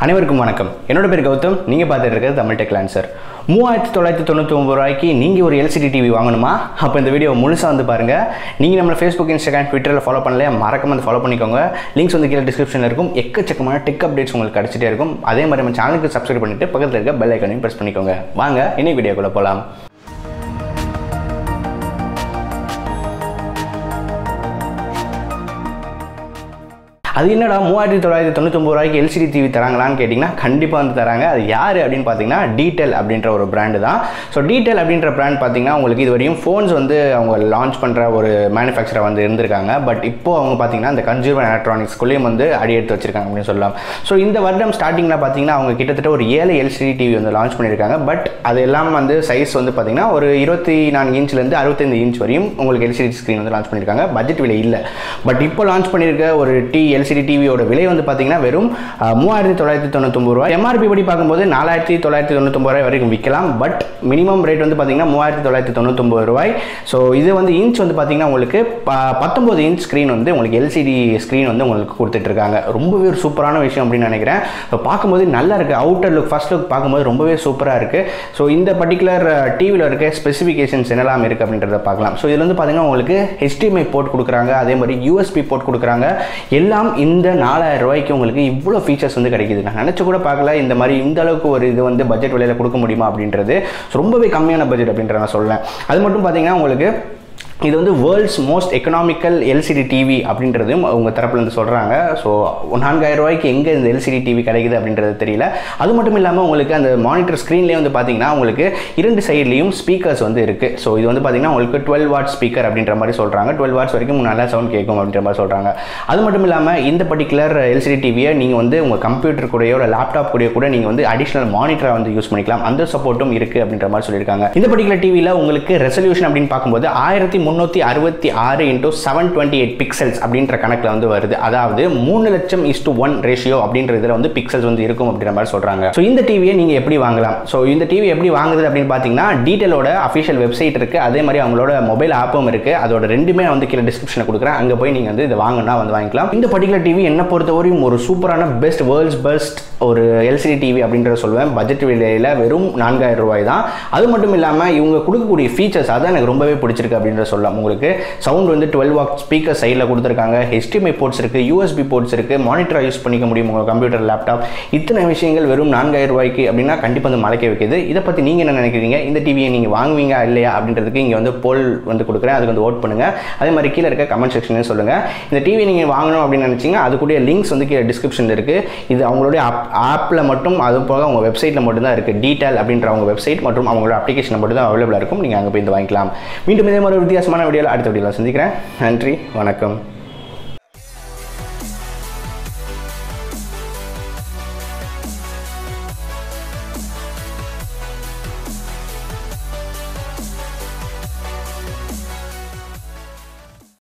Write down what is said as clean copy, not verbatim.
அனைவருக்கும் வணக்கம். என்னோட பேர் கௌதம். நீங்கள் பார்த்துட்டு இருக்கிறது தமிழ் TechLancer. 3999 ரூபாய்க்கு நீங்கள் ஒரு LCD டிவி வாங்கணுமா? அப்போ இந்த வீடியோ முழுசாக வந்து பாருங்கள். நீங்கள் நம்மளை ஃபேஸ்புக், இன்ஸ்டாகிராம், ட்விட்டரில் ஃபாலோ பண்ணலையா? மறக்காம வந்து ஃபாலோ பண்ணிக்கோங்க. லிங்க்ஸ் வந்து கீழே டிஸ்கிரிப்ஷனில் இருக்கும். எக்கச்சக்கமான டெக் அப்டேட்ஸ் உங்களுக்கு கிடச்சிட்டே இருக்கும். அதே மாதிரி நம்ம சேனலுக்கு சப்ஸ்கிரைப் பண்ணிவிட்டு பக்கத்தில் இருக்க பெல் ஐக்கானையும் ப்ரெஸ் பண்ணிக்கோங்க. வாங்க இன்னைக்கு வீடியோக்குள்ளே போகலாம். அது என்னடா 3999 ரூபாய்க்கு LCD டிவி தராங்களான்னு கேட்டிங்கன்னா கண்டிப்பாக வந்து தராங்க. அது யார் அப்படின்னு பார்த்தீங்கன்னா Detel அப்படின்ற ஒரு பிராண்டு தான். ஸோ Detel அப்படின்ற பிராண்ட் பார்த்தீங்கன்னா உங்களுக்கு இது வரையும் ஃபோன்ஸ் வந்து அவங்க லான்ச் பண்ணுற ஒரு மேனுஃபேக்சரர் வந்து இருந்திருக்காங்க. பட் இப்போ அவங்க பார்த்தீங்கன்னா இந்த கன்சூமர் எலக்ட்ரானிக்ஸ்குள்ளேயும் வந்து அடி எடுத்து வச்சிருக்காங்க அப்படின்னு சொல்லலாம். ஸோ இந்த வருடம் ஸ்டார்டிங்கில் பார்த்தீங்கன்னா அவங்க கிட்டத்தட்ட ஒரு 7 LCD டிவி வந்து லான்ச் பண்ணியிருக்காங்க. பட் அது எல்லாம் வந்து சைஸ் வந்து பார்த்தீங்கன்னா ஒரு 24 இன்ச்லேருந்து 65 இன்ச் வரையும் உங்களுக்கு LCD ஸ்க்ரீன் வந்து லான்ச் பண்ணியிருக்காங்க. பட்ஜெட் விலை இல்லை. பட் இப்போ லான்ச் பண்ணியிருக்க ஒரு LCD டிவியோட விலை வந்து பார்த்தீங்கன்னா வெறும் 3999 ரூபாய். எம்ஆர்பி படி பார்க்கும்போது 4999 ரூபாய் வரைக்கும் விற்கலாம். பட் மினிமம் ரேட் வந்து பார்த்தீங்கன்னா 3999 ரூபாய். ஸோ இது வந்து இன்ச் வந்து பார்த்தீங்கன்னா உங்களுக்கு 19 இன்ச் ஸ்க்ரீன் வந்து உங்களுக்கு LCD ஸ்க்ரீன் வந்து உங்களுக்கு கொடுத்துட்ருக்காங்க. ரொம்பவே ஒரு சூப்பரான விஷயம் அப்படின்னு நினைக்கிறேன். இப்போ பார்க்கும்போது நல்லா இருக்குது. அவுட்டர் லுக், ஃபர்ஸ்ட் லுக் பார்க்கும்போது ரொம்பவே சூப்பராக இருக்குது. ஸோ இந்த பர்டிகுலர் டிவியில் இருக்க ஸ்பெசிஃபிகேஷன்ஸ் என்னெல்லாம் இருக்குது அப்படின்றத பார்க்கலாம். ஸோ இதில் வந்து பார்த்தீங்கன்னா உங்களுக்கு HDMI போர்ட் கொடுக்குறாங்க. அதே மாதிரி USB போர்ட் கொடுக்குறாங்க. எல்லாம் இந்த 4000 ரூபாய்க்கு உங்களுக்கு இவ்வளோ ஃபீச்சர்ஸ் வந்து கிடைக்குது. நான் நினச்சி கூட பார்க்கல இந்த மாதிரி இந்த அளவுக்கு ஒரு இது வந்து பட்ஜெட் விலையில் கொடுக்க முடியுமா அப்படின்றது. ரொம்பவே கம்மியான பட்ஜெட் அப்படின்ற நான் சொல்லேன். அது மட்டும் பார்த்தீங்கன்னா உங்களுக்கு இது வந்து world's most economical LCD TV அப்படின்றதும் அவங்க தரப்புலேருந்து சொல்கிறாங்க. ஸோ 4000 ரூபாய்க்கு எங்கே இந்த LCD டிவி கிடைக்குது அப்படின்றது தெரியல. அது மட்டும் இல்லாமல் உங்களுக்கு அந்த மானிட்டர் ஸ்க்ரீன்லேயே வந்து பார்த்தீங்கன்னா உங்களுக்கு 2 சைட்லேயும் ஸ்பீக்கர்ஸ் வந்து இருக்குது. ஸோ இது வந்து பார்த்தீங்கன்னா உங்களுக்கு 12 வாட் ஸ்பீக்கர் அப்படின்ற மாதிரி சொல்கிறாங்க. 12 வாட்ஸ் வரைக்கும் நல்லா சவுண்ட் கேட்கும் அப்படின்ற மாதிரி சொல்கிறாங்க. அது மட்டும் இல்லாமல் இந்த பர்டிகுலர் LCD டிவியை நீங்கள் வந்து உங்கள் கம்ப்யூட்டர் கூடயோ இல்லை லேப்டாப் கூடயோ கூட நீங்கள் வந்து அடிஷ்னல் மானிட்டரை வந்து யூஸ் பண்ணிக்கலாம். அந்த சப்போர்ட்டும் இருக்குது அப்படின்ற மாதிரி சொல்லியிருக்காங்க. இந்த பர்டிகுலர் டிவியில் உங்களுக்கு ரெசல்யூஷன் அப்படின்னு பார்க்கும்போது 1366 into 728 பிக்சல்ஸ் அப்படின்ற கணக்கில் வந்து வருது. அதாவது 3,00,000:1 ரேஷியோ அப்படின்ற இதில் வந்து பிக்சல்ஸ் வந்து இருக்கும் அப்படின்ற மாதிரி சொல்கிறாங்க. ஸோ இந்த டிவியை நீங்கள் எப்படி வாங்கலாம்? ஸோ இந்த டிவி எப்படி வாங்குறது அப்படின்னு பார்த்தீங்கன்னா டீட்டெயிலோட அஃபிஷியல் வெப்சைட் இருக்குது. அதே மாதிரி அவங்களோட மொபைல் ஆப்பும் இருக்குது. அதோட ரெண்டுமே வந்து கீழே டிஸ்கிரிப்ஷனில் கொடுக்குறேன். அங்கே போய் நீங்கள் வந்து இதை வாங்கினா வந்து வாங்கிக்கலாம். இந்த பர்டிகுலர் டிவி என்ன பொறுத்தவரையும் ஒரு சூப்பரான வேர்ல்ட்ஸ் பெஸ்ட் ஒரு LCD டிவி அப்படின்றத சொல்லுவேன். பட்ஜெட் விலையில் வெறும் 4000 ரூபாய் தான். அது மட்டும் இல்லாமல் இவங்க கொடுக்கக்கூடிய ஃபீச்சர்ஸ் அதான் எனக்கு ரொம்பவே பிடிச்சிருக்கு அப்படின்றத சொல்லலாம். உங்களுக்கு சவுண்ட் வந்து 12 வாட் ஸ்பீக்கர் சைடில் கொடுத்துருக்காங்க. HDMI போர்ட்ஸ் இருக்குது, USB போர்ட்ஸ் இருக்குது, மானிட்டரை யூஸ் பண்ணிக்க முடியும் உங்கள் கம்ப்யூட்டர், லேப்டாப். இத்தனை விஷயங்கள் வெறும் 4000 ரூபாய்க்கு அப்படின்னா கண்டிப்பாக வந்து மலைக்க வைக்குது. இதை பற்றி நீங்கள் என்ன நினைக்கிறீங்க? இந்த டிவியை நீங்கள் வாங்குவீங்க இல்லையா அப்படின்றதுக்கு இங்கே வந்து போல் வந்து கொடுக்குறேன். அதுக்கு வந்து ஓட் பண்ணுங்கள். அதே மாதிரி கீழே இருக்க கமெண்ட் செக்ஷன்லேயும் சொல்லுங்கள். இந்த டிவி நீங்கள் வாங்கணும் அப்படின்னு நினச்சிங்கன்னா அதுக்குடைய லிங்க்ஸ் வந்து கீழே டிஸ்கிரிப்ஷனில் இருக்குது. இது அவங்களுடைய ஆப்பில் மட்டும், அது போக அவங்க வெப்சைட்டில் மட்டும்தான் இருக்குது. Detel அப்படின்ற அவங்க வெப்சைட் மற்றும் அவங்களோட அப்ளிகேஷன் மட்டும் தான் அவைலபிளாக இருக்கும். நீங்கள் அங்கே போய் வாங்கிக்கலாம். மீண்டும் இதே மாதிரி வித்தியாசமான வீடியோவில் அடுத்த வீடியோவில் சந்திக்கிறேன். நன்றி, வணக்கம்.